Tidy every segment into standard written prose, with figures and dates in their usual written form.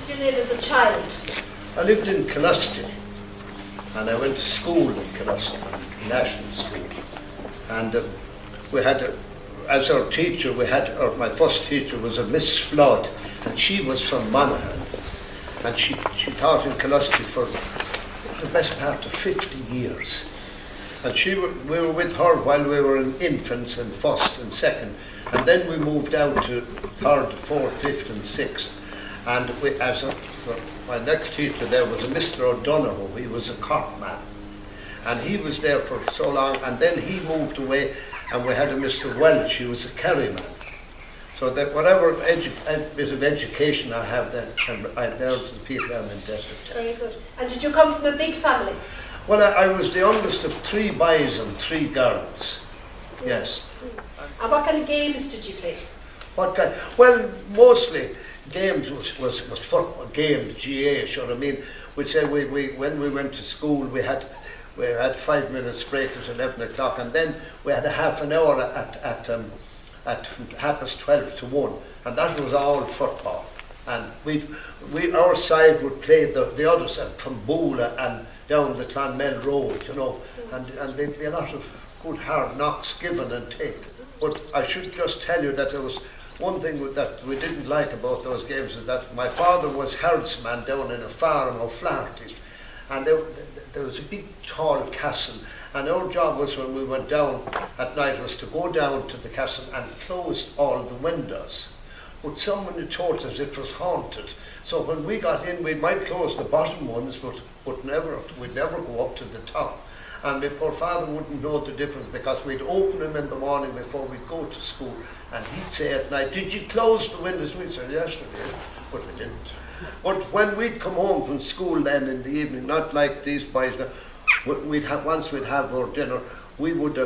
did you live as a child? I lived in Killusty, and I went to school in Killusty, national school. And we had, as our teacher, my first teacher was a Miss Flood, and she was from Monaghan. And she taught in Killusty for the best part of 50 years. And we were with her while we were in infants and first and second. And then we moved out to third, fourth, fifth and sixth. And my next teacher there was a Mr. O'Donoghue. He was a Cork man. And he was there for so long. And then he moved away, and we had a Mr. Welch. He was a Kerry man. So that whatever bit of education I have, then there's the people I'm indebted to. Very good. And did you come from a big family? Well, I was the youngest of 3 boys and 3 girls. Yes. And what kind of games did you play? What kind? Well, mostly games was football games, GA. Sure, I mean, we'd say when we went to school, we had 5 minutes break at 11 o'clock, and then we had a half an hour at 12:30 to 1, and that was all football. And our side would play the other side from Boola and down the Clonmel Road, you know, and there'd be a lot of good hard knocks given and taken. But I should just tell you that there was one thing that we didn't like about those games, is that my father was herdsman down in a farm of Flaherty's, and there was a big tall castle, and our job was, when we went down at night, was to go down to the castle and close all the windows. But someone had told us it was haunted, so when we got in, we might close the bottom ones, but we'd never go up to the top. And my poor father wouldn't know the difference, because we'd open them in the morning before we'd go to school, and he'd say at night, "Did you close the windows?" We'd say, "Yes, we did," but we didn't. But when we'd come home from school then in the evening, not like these boys now, once we'd have our dinner, we would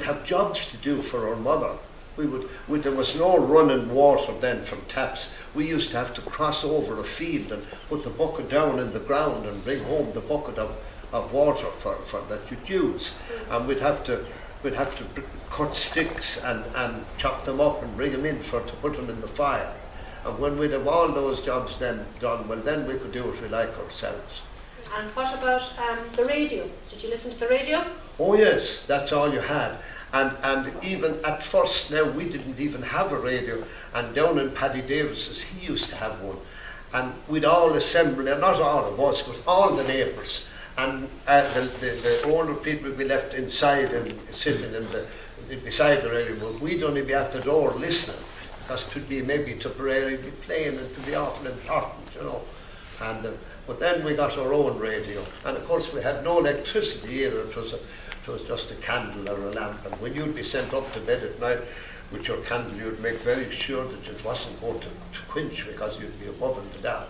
have jobs to do for our mother. There was no running water then from taps. We used to have to cross over a field and put the bucket down in the ground and bring home the bucket of water for that you'd use. And we'd have to cut sticks and chop them up and bring them in to put them in the fire. And when we'd have all those jobs then done, well, then we could do what we like ourselves. And what about the radio? Did you listen to the radio? Oh yes, that's all you had. And even at first now, we didn't even have a radio. And down in Paddy Davis's, he used to have one. And we'd all assemble, and not all of us, but all the neighbours. And the older people would be left inside and sitting beside the radio. But we'd only be at the door listening, because it would be maybe Tipperary be playing, and to be awful important, you know. And but then we got our own radio, and of course we had no electricity either. It was just a candle or a lamp, and when you'd be sent up to bed at night with your candle, you'd make very sure that it wasn't going to quench, because you'd be above and down.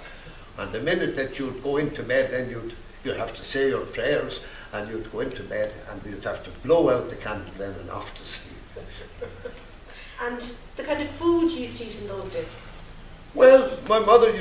And the minute that you'd go into bed, then you'd have to say your prayers, and you'd go into bed, and you'd have to blow out the candle then and off to sleep. And the kind of food you used to eat in those days? Well, my mother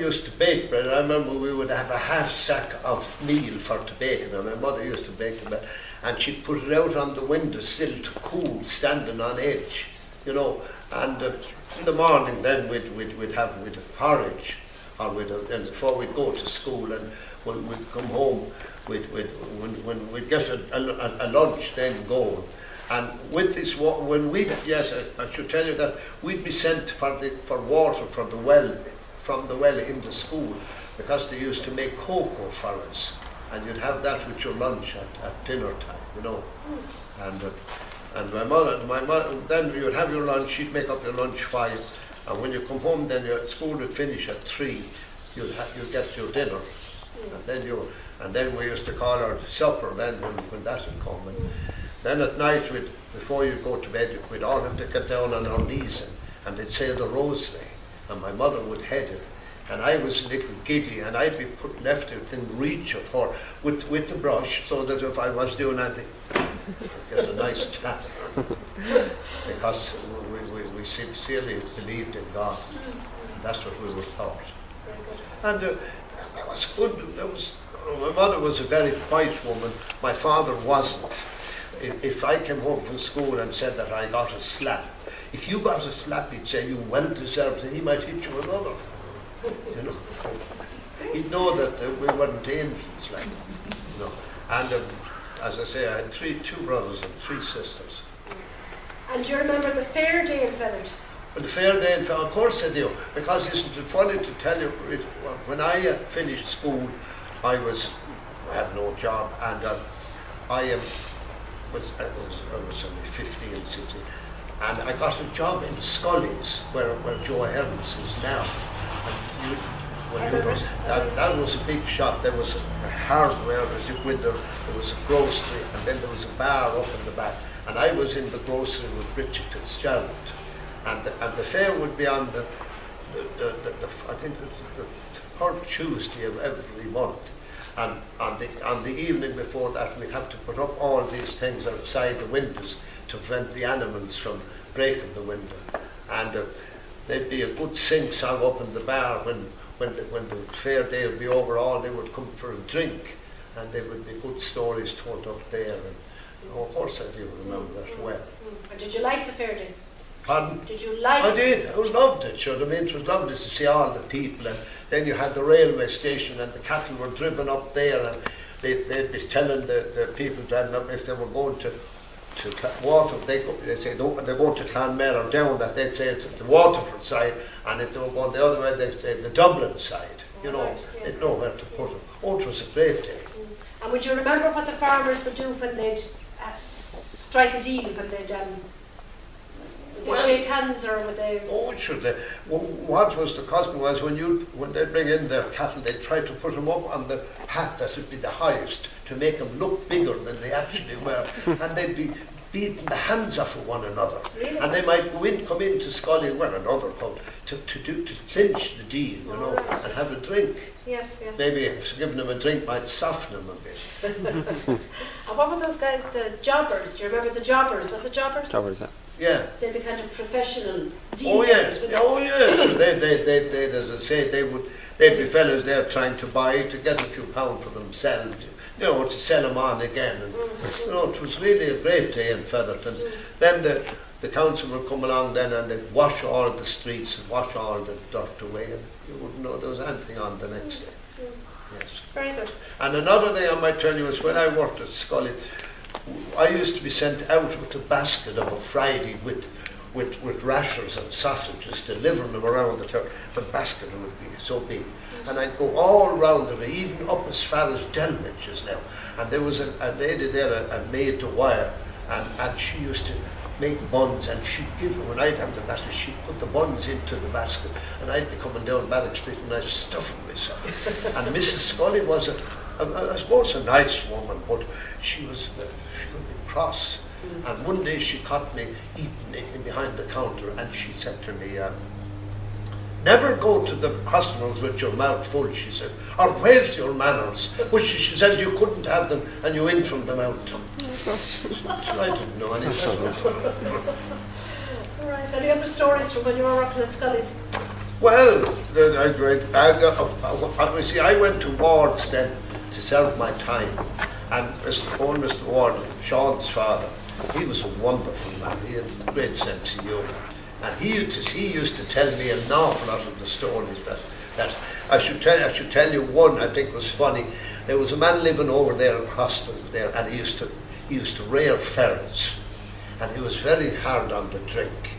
used to bake bread. I remember we would have a half sack of meal for to bake it, and my mother used to bake the bread, and she'd put it out on the windowsill to cool, standing on edge, you know. And in the morning, then we'd have porridge, or and before we'd go to school, and when we'd come home, when we'd get a lunch then going. And with this, I should tell you that we'd be sent for water from the well into school, because they used to make cocoa for us, and you'd have that with your lunch at dinner time, you know. And my mother, then you'd have your lunch. She'd make up your lunch for you, and when you come home, then your school would finish at 3. You'd get your dinner, and then we used to call our supper then when that had come. And then at night, before you go to bed, we'd all have to get down on our knees and they'd say the rosary, and my mother would head it, and I was a little giddy, and I'd be left within reach of her with the brush, so that if I was doing anything, I'd get a nice tap, because we sincerely believed in God, and that's what we were taught. And that was good. My mother was a very quiet woman. My father wasn't. If I came home from school and said that I got a slap, if you got a slap, he'd say you well deserved it. He might hit you another. you know. He'd know that we weren't angels, like, you know. And as I say, I had two brothers and 3 sisters. And do you remember the fair day in Fethard? But the fair day, of course I do, because isn't it funny to tell you, when I finished school, I had no job, and I was only 15, 16, and I got a job in Scully's, where Joe Hearns is now. And that was a big shop. There was a hardware, as you go in there was a grocery, and then there was a bar up in the back. And I was in the grocery with Richard Fitzgerald. And the fair would be on I think it was the 3rd Tuesday of every month. And on the evening before that, we'd have to put up all these things outside the windows to prevent the animals from breaking the window. And there'd be a good sing-song up in the bar when the fair day would be over. All they would come for a drink, and there would be good stories told up there. And of course I do remember that well. And did you like the fair day? Pardon? Did you like I did. I loved it. Sure. I mean, it was lovely to see all the people, and then you had the railway station, and the cattle were driven up there, and they'd be telling the people driving up if they were going to water. They'd say they're going to Clonmel or down. That they'd say to the Waterford side, and if they were going the other way, they'd say the Dublin side. You know, they'd know where to put them. Oh, it was a great day. And would you remember what the farmers would do when they'd strike a deal, when they'd shake hands, or would they? Oh, sure. What was the custom was when they bring in their cattle, they try to put them up on the hat that would be the highest to make them look bigger than they actually were, and they'd be beating the hands off of one another. Really? And they might come into Scully, well, another pub, to clinch the deal, you know, right. and have a drink. Yes, yes. Maybe giving them a drink might soften them a bit. And what were those guys, the jobbers? Do you remember the jobbers? Was it jobbers? Jobbers, yeah. Yeah. They'd be kind of professional dealers. Oh yeah, with oh yeah. They, as I say, they'd be fellas there trying to buy to get a few pounds for themselves, you know, to sell them on again. And you know, it was really a great day in Fethard. And then the council would come along then, and they'd wash all the streets and wash all the dirt away, and you wouldn't know there was anything on the next day. Yes. Very good. And another thing I might tell you is when I worked at Scully, I used to be sent out with a basket of a Friday with rashers and sausages, delivering them around the town. The basket would be so big. And I'd go all round it, even up as far as Delmidge's now. And there was a lady there, a maid to wire, and she used to make buns, and she'd give them, when I'd have the basket, she'd put the buns into the basket, and I'd be coming down Barrack Street and I'd stuffing myself. And Mrs. Scully was I suppose a nice woman, but she could be cross. And one day she caught me eating behind the counter, and she said to me, never go to the customers with your mouth full, she said, or where's your manners? Which she said you couldn't have them, and you in from them out. I didn't know any better. All right. Any other stories from when you were working at Scully's? Well, obviously I went to Ward's then to serve my time, and Mr. Ward, Sean's father, he was a wonderful man. He had a great sense of humour, and he used to tell me an awful lot of the stories that I should tell you one I think was funny. There was a man living over there across there, and he used to rear ferrets, and he was very hard on the drink.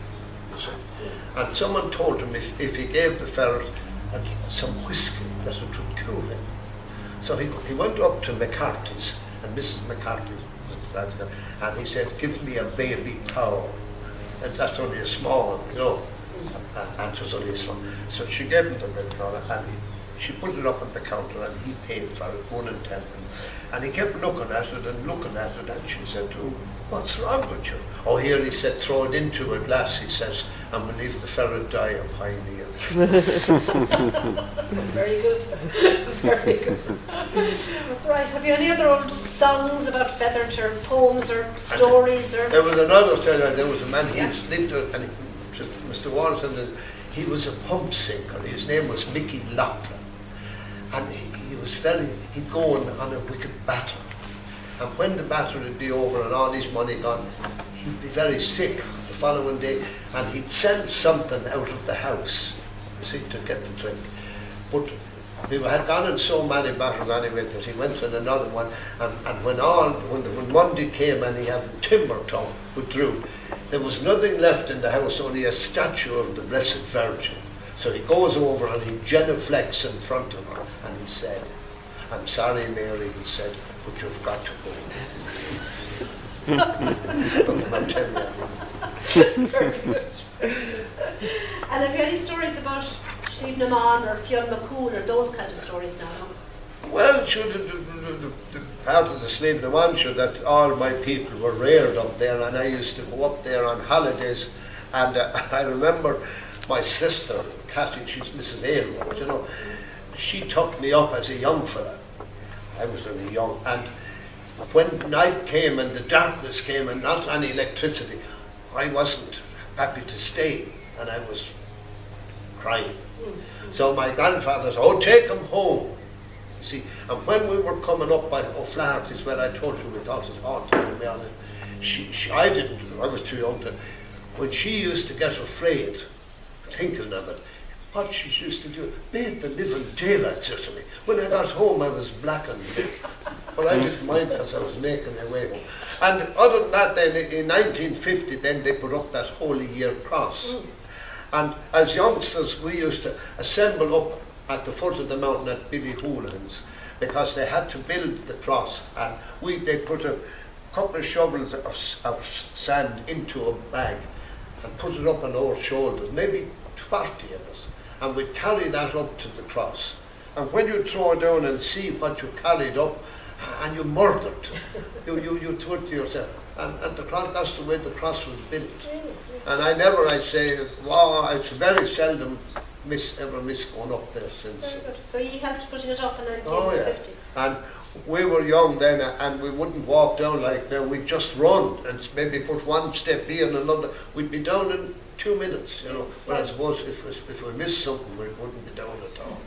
And someone told him if he gave the ferret some whiskey, that it would cool him. So he went up to McCarthy's, and Mrs. McCarthy, and he said, give me a baby towel. And that's only a small one, you know. And it was only a small. So she gave him the baby towel, and she put it up on the counter, and he paid for it, 1 and 10. And he kept looking at it, and she said to him, what's wrong with you? Oh, here, he said, throw it into a glass, he says, and we'll leave the ferret die a pioneer. Very good. Very good. Right, have you any other old songs about Fethard, or poems, or stories? Or there was another story. There was a man, he lived, and Mr. Warrington, he was a pump sinker. His name was Mickey Lachlan. And he'd go on a wicked batter. And when the batter would be over and all his money gone, he'd be very sick the following day, and he'd send something out of the house. you see, to get the drink. But we had gone in so many battles anyway that he went in another one, and when Monday came and he had timber tongue withdrew, there was nothing left in the house, only a statue of the Blessed Virgin. So he goes over and he genuflects in front of her, and he said, "I'm sorry, Mary," he said, "but you've got to go." I'll tell you. And have you any stories about Slieve Naman or Fionn McCool or those kind of stories now? Well, sure, the part of the Slieve Naman, sure, that all my people were reared up there, and I used to go up there on holidays, and I remember my sister, Cathy, she's Mrs. Aylward, you know, she took me up as a young fella. I was only young, and when night came and the darkness came and not any electricity, I wasn't happy to stay, and I was crying. So my grandfather said, "Oh, take him home." You see, and when we were coming up by O'Flaherty's, where I told you we thought it was haunted, to be honest, I was too young to, when she used to get afraid, thinking of it, what she used to do, made the living daylights out of me. When I got home, I was blackened. But I didn't mind because I was making my way home. And other than that, then in 1950, then they put up that Holy Year cross. And as youngsters, we used to assemble up at the foot of the mountain at Billy Houlihan's, because they had to build the cross, and they put a couple of shovels of sand into a bag and put it up on our shoulders, maybe 40 of us, and we'd carry that up to the cross. And when you throw down and see what you carried up, and you murdered, you threw it to yourself. And the cross, that's the way the cross was built. And I say, wow, it's very seldom ever miss going up there since. Very good. So you helped putting it up in 1950? Oh yeah. And we were young then, and we wouldn't walk down like now. We'd just run and maybe put one step here and another. We'd be down in 2 minutes, you know. But I suppose if we missed something, we wouldn't be down at all.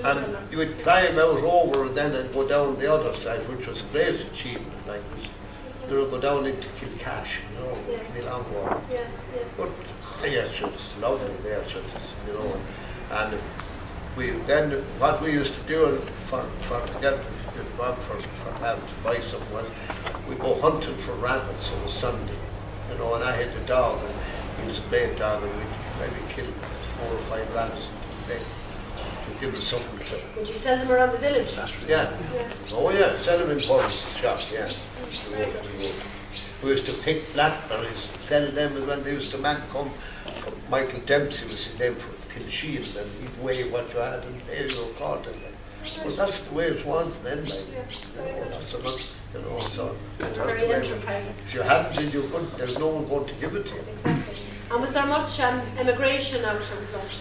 And you would climb out over then and go down the other side, which was a great achievement. Like you would go down into Kilcash, you know, Milangor. Yeah, yeah. But yeah, it's lovely there, you know. And what we used to do for to get for having to buy something was we go hunting for rabbits on a Sunday, you know. And I had a dog, and he was a great dog, and we'd maybe kill 4 or 5 rabbits to give us something to. Would you sell them around the village? Yeah. Oh yeah, sell them in pubs, shops, yeah. We used to pick blackberries, sell them as well. There used to man come, Michael Dempsey was his name, from Kilshean, and he'd weigh what you had and pay your card. Well, that's the way it was then, like, you know, that's a lot, you know, so that's the way it was. If you hadn't it, you couldn't, there's no one going to give it to you. Exactly. And was there much emigration out of Russia?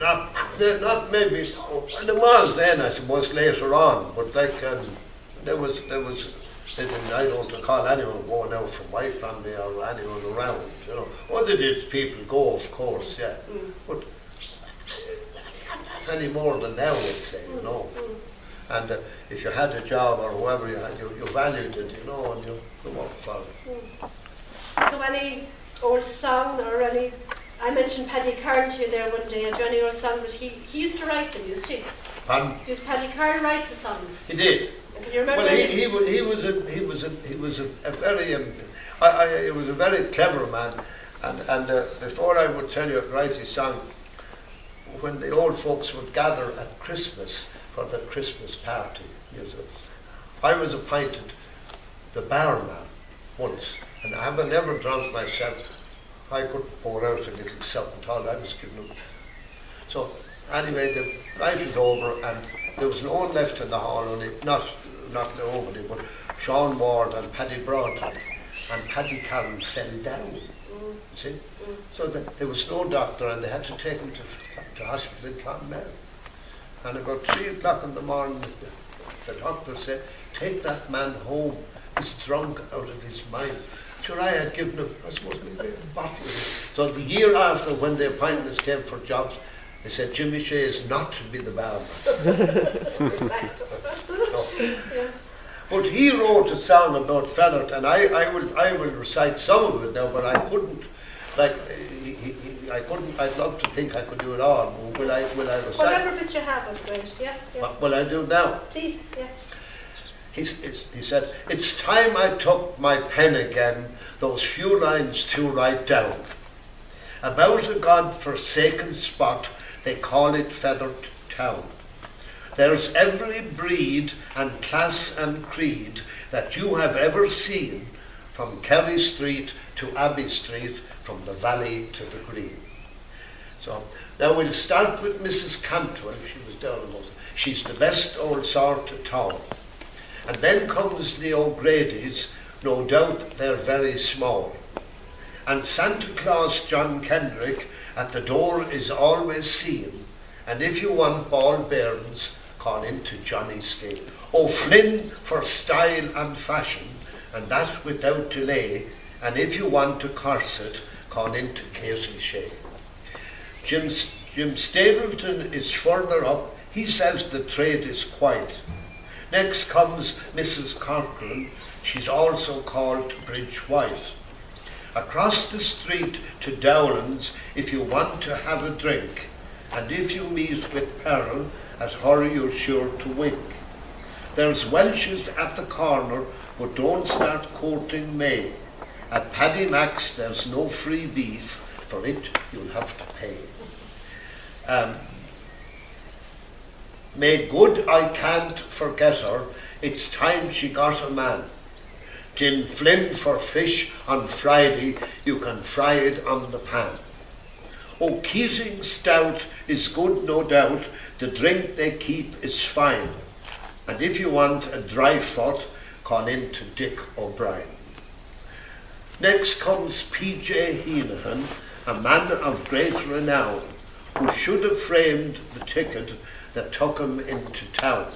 Not maybe, and it was then, I suppose, later on, but like, there was, I don't recall anyone going out from my family or anyone around, you know. Other did people go, of course, yeah, but not any more than now, I'd say, you know. And if you had a job or whoever you had, you valued it, you know, and you worked for it. So any old song or any, I mentioned Paddy Carn to you there one day, and Johnny old song that he used to write them, used he? Pardon? Used Paddy Carn write the songs? He did. Can you remember? Well, he was a very clever man, and before I would tell you write his song, when the old folks would gather at Christmas for the Christmas party, I was appointed the barman once, and I have never drunk myself. I could pour out a little something, all I was giving them. So anyway, the night was over, and there was no one left in the hall, only not nobody, but Sean Ward and Paddy Broderick, and Paddy Callan fell down. See? So there was no doctor, and they had to take him to hospital in Clonmel. And about 3 o'clock in the morning, the doctor said, "Take that man home. He's drunk out of his mind." Sure, I had given him, I suppose, maybe a bottle. So the year after, when the appointments came for jobs, they said Jimmy Shea is not to be the barman. Yeah. But he wrote a song about Fethard, and I will recite some of it now, but I couldn't. Like I'd love to think I could do it all. Will I recite? Whatever bit you have would be great. Yeah. What will I do now? Please, yeah. He said, it's time I took my pen again, those few lines to write down. About a God-forsaken spot, they call it Fethard town. There's every breed and class and creed that you have ever seen, from Kerry Street to Abbey Street, from the valley to the green. So now we'll start with Mrs. Cantwell. She was down the most. She's the best old sort of town. And then comes the O'Grady's, no doubt they're very small. And Santa Claus John Kendrick at the door is always seen. And if you want ball bearings, call into Johnny Scale. O'Flynn for style and fashion, and that without delay. And if you want a corset, call into Casey Shea. Jim Stapleton is further up. He says the trade is quiet. Next comes Mrs. Corcoran. She's also called Bridge White. Across the street to Dowlands, if you want to have a drink, and if you meet with peril, at her you're sure to wink. There's Welsh's at the corner, but don't start quoting May. At Paddy Mac's there's no free beef, for it you'll have to pay. May good I can't forget her, it's time she got a man. Gin Flynn for fish on Friday, you can fry it on the pan. Oh, Keating stout is good no doubt, the drink they keep is fine. And if you want a dry foot, call in to Dick O'Brien. Next comes P.J. Heenahan, a man of great renown, who should have framed the ticket that took him into town.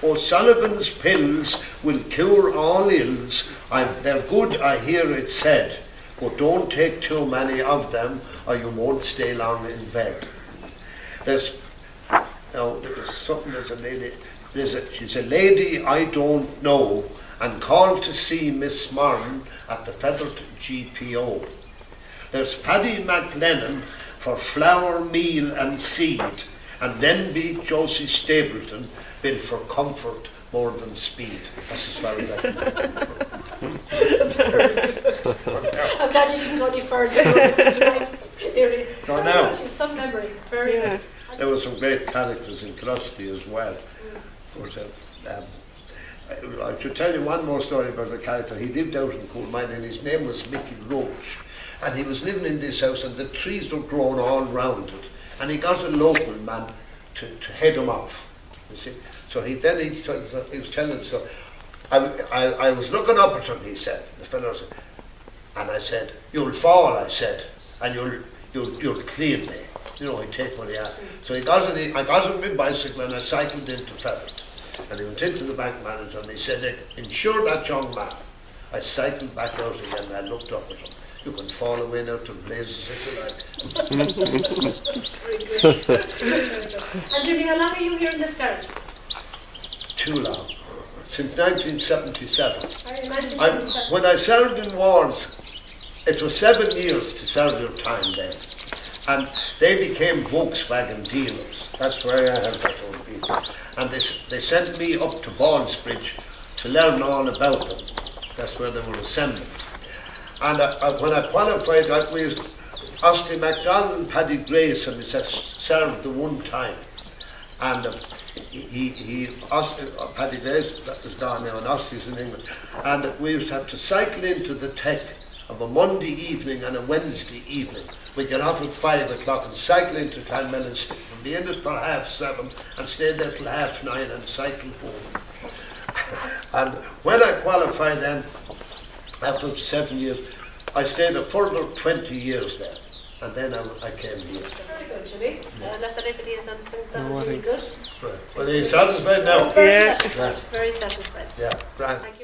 O'Sullivan's pills will cure all ills, they're good, I hear it said, but don't take too many of them or you won't stay long in bed. There's a lady, she's a lady I don't know, and called to see Miss Martin at the Fethard GPO. There's Paddy McLennan for flour, meal and seed, and then beat Josie Stapleton, built for comfort more than speed. That's as far as I can go. That's very good. I'm glad you didn't go any further. So now, you have some memory. Very good. There were some great characters in Crusty as well. But, I should tell you one more story about the character. He lived out in Coolmine and his name was Mickey Roach. And he was living in this house and the trees were growing all round it. And he got a local man to head him off, you see. So he was telling the story. I was looking up at him, he said, the fellow said, and I said, you'll fall, I said, and you'll clean me. You know, he'd take what he had. So I got him my bicycle and I cycled into Fethard. And he went into the bank manager and he said, insure that young man. I cycled back out again and I looked up at him. You can fall away now to blazes if you like. Very good. And Jimmy, how long are you here in this carriage? Too long. Since 1977. 1977. When I served in wars, it was 7 years to serve your time there. And they became Volkswagen dealers. That's where I have that old people. And they sent me up to Ballsbridge to learn all about them. That's where they were assembled. And when I qualified, we used Osty MacDonald and Paddy Grace, and we served the one time. And Paddy Grace, that was gone now, and Osty's in England. And we used to have to cycle into the tech of a Monday evening and a Wednesday evening. We get off at 5 o'clock and cycle into Clonmel and be in it for 7:30 and stay there till 9:30 and cycle home. And when I qualified then, after 7 years, I stayed a further 20 years there. And then I came here. Very good, Jimmy. Unless anybody has anything, that was really good. Right. Well, are you satisfied now? Very satisfied. Very satisfied. Yeah, right. Thank you.